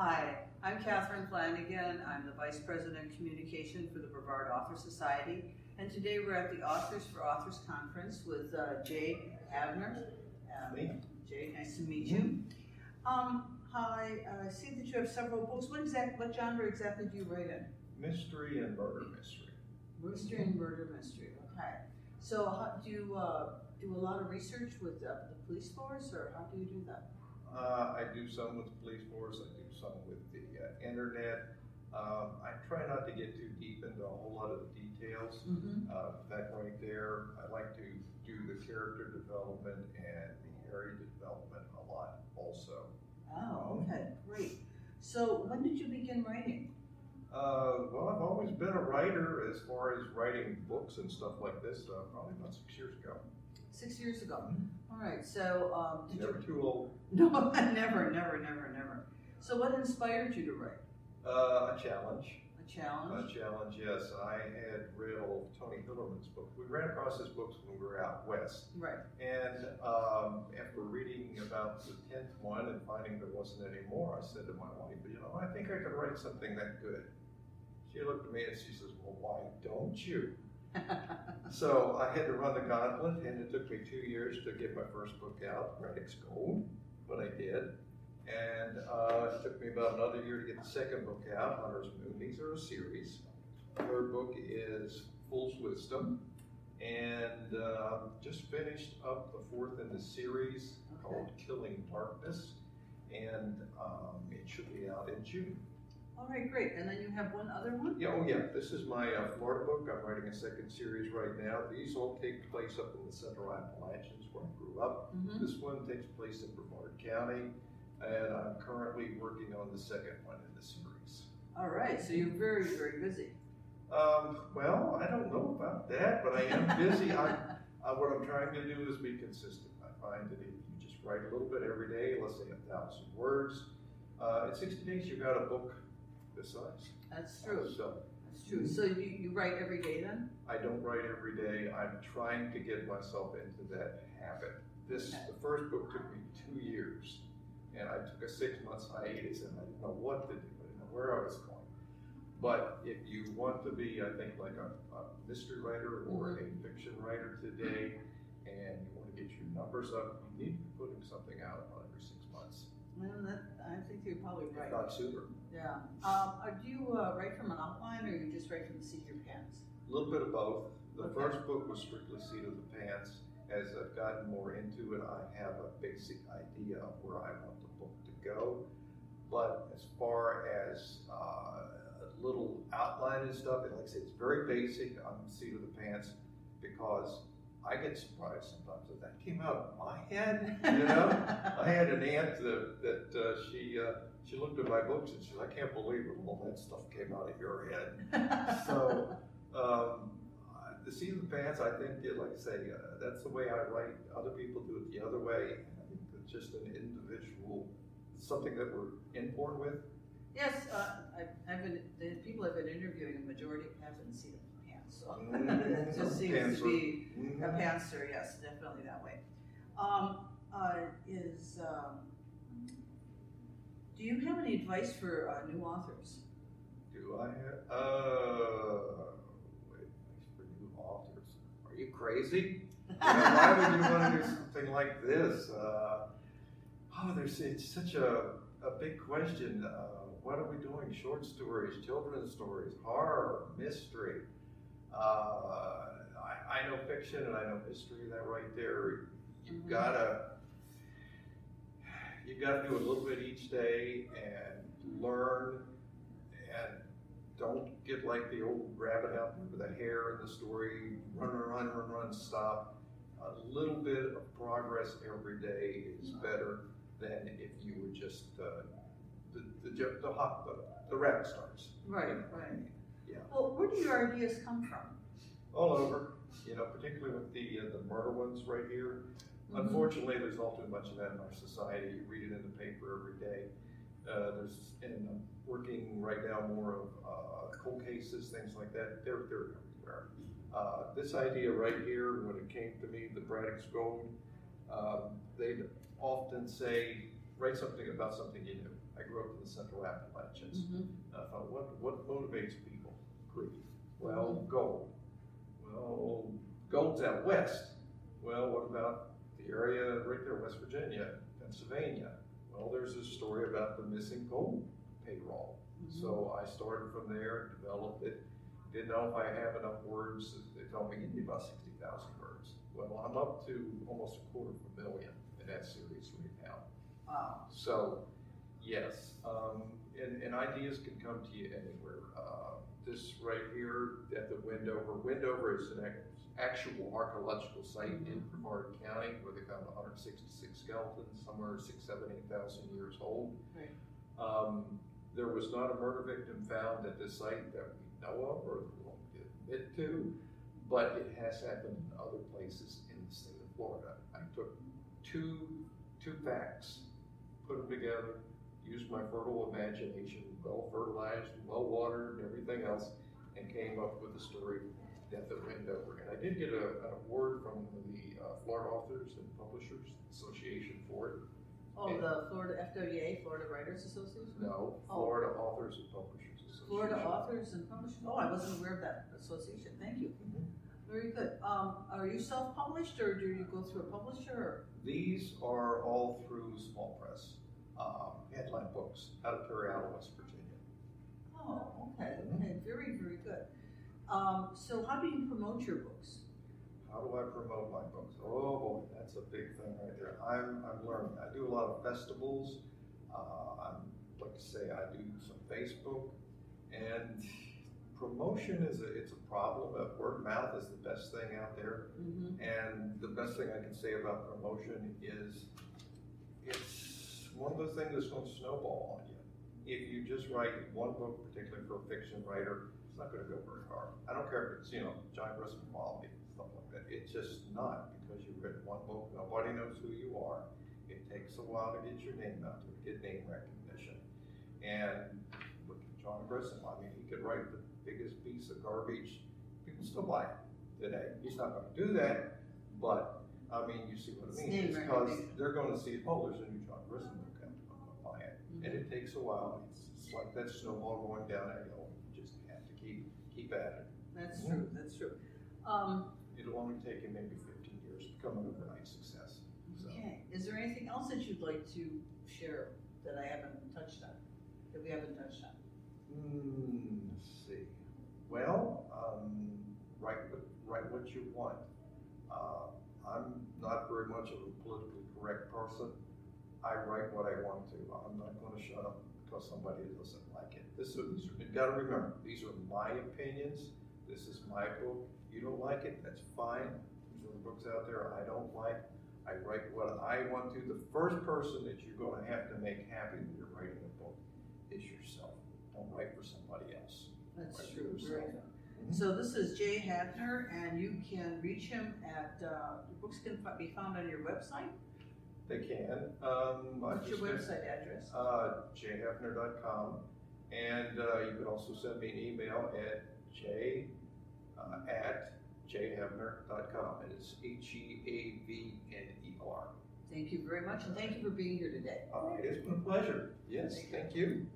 Hi, I'm Catherine Flanagan. I'm the Vice President of Communication for the Brevard Author Society. And today we're at the Authors for Authors Conference with Jay Heavner. Jay, nice to meet you. Hi, I see that you have several books. What genre exactly do you write in? Mystery and murder mystery. Mystery and murder mystery, okay. So do you do a lot of research with the police force, or how do you do that? I do some with the police force, I do some with the internet. I try not to get too deep into a whole lot of the details. That right there, I like to do the character development and the area development a lot also. Oh, okay, great. So when did you begin writing? Well, I've always been a writer as far as writing books and stuff like this, probably about 6 years ago. 6 years ago. All right, so Never too old. No, never. So what inspired you to write? A challenge. A challenge? A challenge, yes. I had read all of Tony Hillerman's book. We ran across his books when we were out west. Right. And after reading about the 10th one and finding there wasn't any more, I said to my wife, you know, I think I could write something that good. She looked at me and she says, well, why don't you? So I had to run the gauntlet, and it took me 2 years to get my first book out, Radix Gold, but I did. And it took me about another year to get the second book out, Hunter's Moon. These are a series. The third book is Fool's Wisdom, and just finished up the fourth in the series called Killing Darkness, and it should be out in June. All right, great. And then you have one other one? Yeah, oh yeah, this is my Florida book. I'm writing a second series right now. These all take place up in the Central Appalachians where I grew up. This one takes place in Brevard County, and I'm currently working on the second one in the series. All right, so you're very, very busy. Well, I don't know about that, but I am busy. What I'm trying to do is be consistent. I find that if you just write a little bit every day, let's say 1,000 words, in 60 days you've got a book this size. That's true. That's true. So you write every day then? I don't write every day. I'm trying to get myself into that habit. The first book took me 2 years, and I took a 6 months hiatus, and I didn't know what to do. I didn't know where I was going. But if you want to be, I think, like a mystery writer or a fiction writer today, and you want to get your numbers up, you need to be putting something out every 6 months. Well, I think you're probably right. If not sooner. Yeah. Do you write from an outline, or you just write from the seat of your pants? A little bit of both. The first book was strictly seat of the pants. As I've gotten more into it, I have a basic idea of where I want the book to go. But as far as a little outline and stuff, like I say, it's very basic on the seat of the pants, because I get surprised sometimes that came out of my head, you know? I had an aunt that she looked at my books and she said, I can't believe it, all that stuff came out of your head. So, the seat of the pants, I think, like I say, that's the way I write. Other people do it the other way. I think it's just an individual, something that we're inborn with. Yes, the people I've been interviewing, the majority have been seat of the pants. So it just seems to be a pantser, yes, definitely that way. Do you have any advice for new authors? Do I have? Advice for new authors? Are you crazy? Why would you want to do something like this? It's such a big question. What are we doing? Short stories, children's stories, horror, mystery. I know fiction and I know mystery. That right there, you've gotta do a little bit each day and learn, and don't get like the old rabbit out with the hare in the story. Run, stop. A little bit of progress every day is better than if you were just the rabbit starts. Right. Yeah. Well, where do your ideas come from? All over, you know, particularly with the murder ones right here. Unfortunately, there's all too much of that in our society. You read it in the paper every day. And I'm working right now more of cold cases, things like that. They're everywhere. This idea right here, when it came to me, the Radix Gold, they'd often say, write something about something you knew. I grew up in the Central Appalachians. Mhm. And I thought, what motivates people? Greed. Well, gold. Well, gold's out west. Well, what about the area right there, West Virginia, Pennsylvania? Well, there's this story about the missing gold payroll. So I started from there, developed it. Didn't know if I have enough words. They told me you need about 60,000 words. Well, I'm up to almost 250,000 in that series right now. Wow. So, yes, and ideas can come to you anywhere. This right here at the Wendover is an actual archaeological site in Brevard County where they found 166 skeletons, somewhere 6,000, 7,000, 8,000 years old. Right. There was not a murder victim found at this site that we know of or will admit to, but it has happened in other places in the state of Florida. I took two facts, put them together, used my fertile imagination, well fertilized, well watered, and everything else, and came up with the story Death at Wendover. And I did get an award from the Florida Authors and Publishers Association for it. Oh, and the Florida FWA, Florida Writers Association? No, Florida Authors and Publishers Association. Florida Authors and Publishers. Oh, I wasn't aware of that association. Thank you. Very good. Are you self-published or do you go through a publisher? Or? These are all through small press, headline books out of Perry, West Virginia. Oh, okay. Okay. Very, very good. So how do you promote your books? How do I promote my books? Oh boy, that's a big thing right there. I'm learning. I do a lot of festivals. Like I say, I do some Facebook, and promotion it's a problem. Word of mouth is the best thing out there, and the best thing I can say about promotion is it's one of those things that's going to snowball on you. If you just write one book, particularly for a fiction writer, it's not going to go very far. I don't care if it's John Grisham quality, stuff like that. It's just not, because you've written one book. Nobody knows who you are. It takes a while to get your name out there, get name recognition. And look at John Grisham. I mean, he could write the biggest piece of garbage. People still buy it today. He's not going to do that, but I mean, you see what I mean. It's because they're going to see, oh, there's a new John Grisham book out. I'm going to buy it. And it takes a while. It's like that snowball going down a hill. You just have to keep at it. That's true. That's true. It'll only take you maybe 15 years to become an overnight success. So. Okay. Is there anything else that you'd like to share that I haven't touched on? That we haven't touched on? Let's see. Well, write what you want. I'm not very much of a politically correct person. I write what I want to. I'm not going to shut up because somebody doesn't like it. You've got to remember, these are my opinions. This is my book. You don't like it, that's fine. There's other books out there I don't like. I write what I want to. The first person that you're going to have to make happy when you're writing a book is yourself. Don't write for somebody else. That's true. So this is Jay Heavner, and you can reach him at, your books can be found on your website? They can. What's your website address? jheavner.com. And you can also send me an email at jheavner.com. And it's HEAVNER. Thank you very much, and thank you for being here today. All right, it's been a pleasure. Yes, thank you.